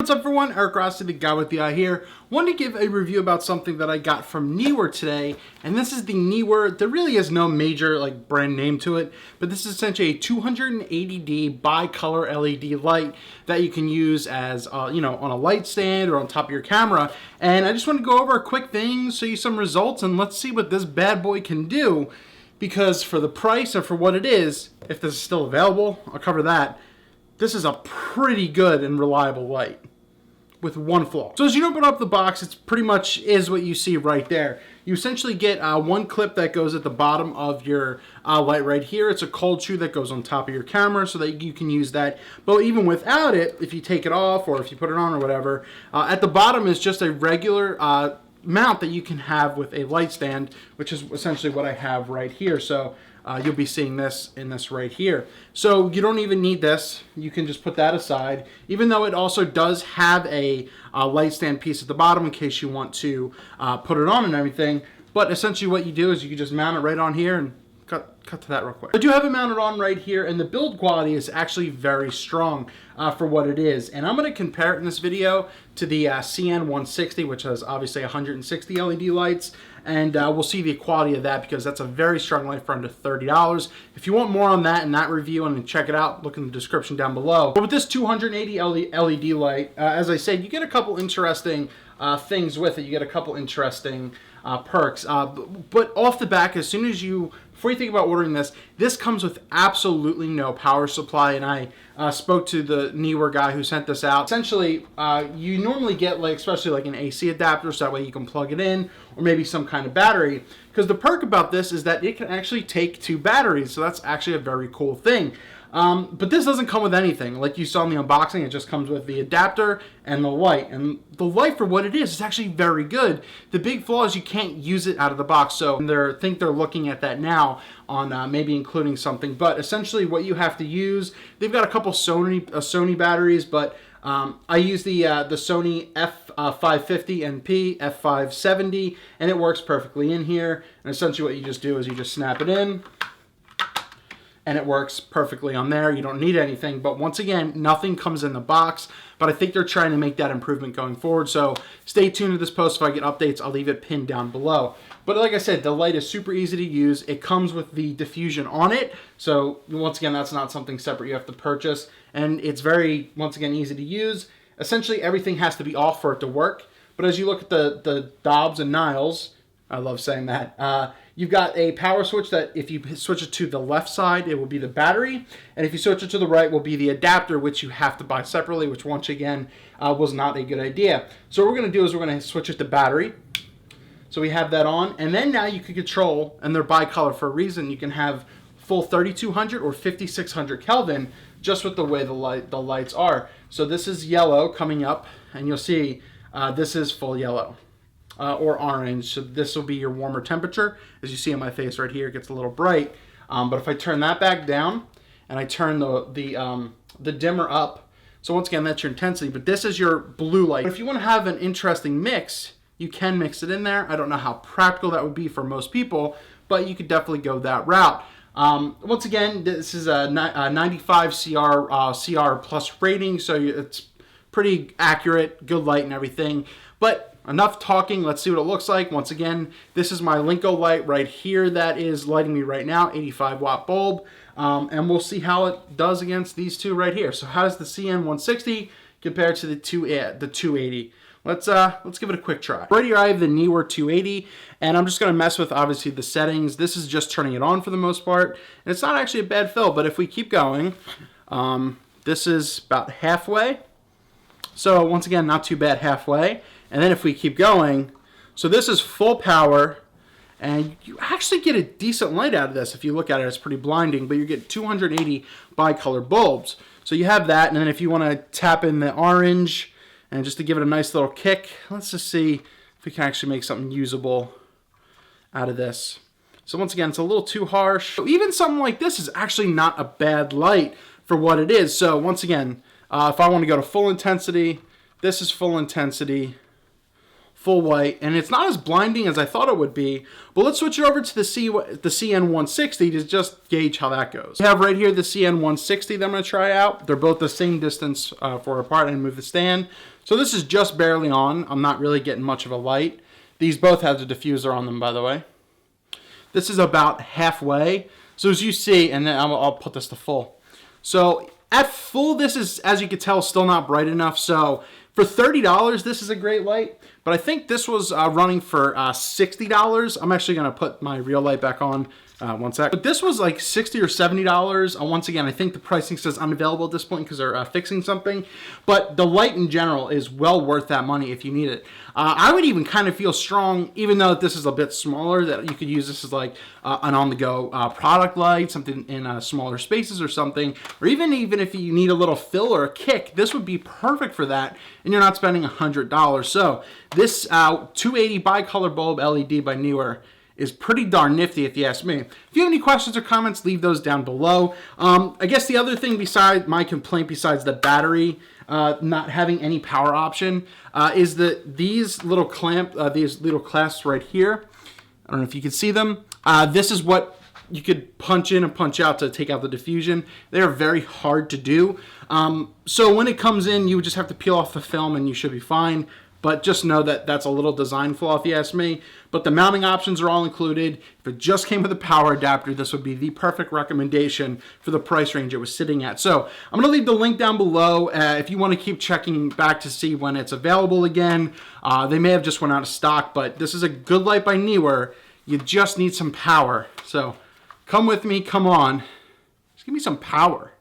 What's up everyone, Eric Rossi, the guy with the eye here. Wanted to give a review about something that I got from Neewer today, and this is the Neewer. There really is no major brand name to it, but this is essentially a 280D bicolor LED light that you can use as on a light stand or on top of your camera. And I just want to go over a quick thing, show you some results, and let's see what this bad boy can do. Because for the price and for what it is, if this is still available, I'll cover that. This is a pretty good and reliable light with one flaw. So as you open up the box, it's pretty much is what you see right there. You essentially get one clip that goes at the bottom of your light right here. It's a cold shoe that goes on top of your camera so that you can use that. But even without it, if you take it off or if you put it on or whatever, at the bottom is just a regular mount that you can have with a light stand, which is essentially what I have right here. So you'll be seeing this in this right here. So you don't even need this. You can just put that aside, even though it also does have a light stand piece at the bottom in case you want to put it on and everything. But essentially what you do is you can just mount it right on here and cut to that real quick. I do have it mounted on right here, and the build quality is actually very strong for what it is. And I'm going to compare it in this video to the CN-160, which has obviously 160 LED lights, and we'll see the quality of that because that's a very strong light for under $30. If you want more on that and that review and check it out, look in the description down below. But with this 280 LED light, as I said, you get a couple interesting things with it. You get a couple interesting perks. But off the back, as soon as before you think about ordering this comes with absolutely no power supply, and I spoke to the Neewer guy who sent this out. Essentially, you normally get especially an AC adapter, so that way you can plug it in, or maybe some kind of battery. Because the perk about this is that it can actually take 2 batteries, so that's actually a very cool thing. But this doesn't come with anything. Like you saw in the unboxing, it just comes with the adapter and the light. And the light, for what it is actually very good. The big flaw is you can't use it out of the box. So I think they're looking at that now on maybe including something. But essentially what you have to use, they've got a couple Sony batteries, but I use the Sony F550 NP, F570, and it works perfectly in here. And essentially what you just do is you just snap it in, and it works perfectly on there. You don't need anything, but once again, nothing comes in the box, but I think they're trying to make that improvement going forward. So stay tuned to this post. If I get updates, I'll leave it pinned down below. But like I said, the light is super easy to use. It comes with the diffusion on it. So once again, that's not something separate you have to purchase. And it's very, once again, easy to use. Essentially, everything has to be off for it to work. But as you look at the knobs and dials, I love saying that, you've got a power switch that if you switch it to the left side, it will be the battery. And if you switch it to the right, will be the adapter, which you have to buy separately, which once again was not a good idea. So what we're going to do is we're going to switch it to battery. So we have that on. And then now you can control, and they're bicolor for a reason, you can have full 3200 or 5600 Kelvin just with the way the lights are. So this is yellow coming up, and you'll see this is full yellow. Or orange, so this will be your warmer temperature. As you see on my face right here, it gets a little bright. But if I turn that back down and I turn the dimmer up, so once again, that's your intensity, but this is your blue light. But if you want to have an interesting mix, you can mix it in there. I don't know how practical that would be for most people, but you could definitely go that route. Once again, this is a 95 CR plus rating, so it's pretty accurate, good light and everything. But enough talking, let's see what it looks like. Once again, this is my Linko light right here that is lighting me right now, 85 watt bulb. And we'll see how it does against these two right here. So how does the CN-160 compare to the 280? Let's give it a quick try. Right here I have the Neewer 280, and I'm just going to mess with obviously the settings. This is just turning it on for the most part, and it's not actually a bad fill, but if we keep going, this is about halfway. So once again, not too bad halfway. And then if we keep going, so this is full power, and you actually get a decent light out of this. If you look at it, it's pretty blinding, but you get 280 bicolor bulbs. So you have that, and then if you want to tap in the orange, and just to give it a nice little kick, let's just see if we can actually make something usable out of this. So once again, it's a little too harsh. So even something like this is actually not a bad light for what it is. So once again, if I want to go to full intensity, this is full intensity. full white, and it's not as blinding as I thought it would be. But let's switch it over to the CN-160 to just gauge how that goes. We have right here the CN-160 that I'm going to try out. They're both the same distance for apart. And move the stand. So this is just barely on. I'm not really getting much of a light. These both have the diffuser on them, by the way. This is about halfway. So as you see, and then I'll put this to full. So at full, this is, as you can tell, still not bright enough. So for $30, this is a great light. But I think this was running for $60. I'm actually going to put my real light back on one sec. But this was like $60 or $70. Once again, I think the pricing says unavailable at this point because they're fixing something. But the light in general is well worth that money if you need it. I would even kind of feel strong, even though this is a bit smaller, that you could use this as like an on-the-go product light, something in smaller spaces or something. Or even if you need a little fill or a kick, this would be perfect for that, and you're not spending $100. So this 280 bicolor bulb LED by Neewer is pretty darn nifty if you ask me. If you have any questions or comments, leave those down below. I guess the other thing besides my complaint, besides the battery not having any power option, is that these little clasps right here, I don't know if you can see them, this is what you could punch in and punch out to take out the diffusion. They're very hard to do. So when it comes in, you would just have to peel off the film and you should be fine. But just know that that's a little design flaw if you ask me. But the mounting options are all included. If it just came with a power adapter, this would be the perfect recommendation for the price range it was sitting at. So I'm going to leave the link down below if you want to keep checking back to see when it's available again. They may have just went out of stock, but this is a good light by Neewer. You just need some power. So come with me, come on. Just give me some power.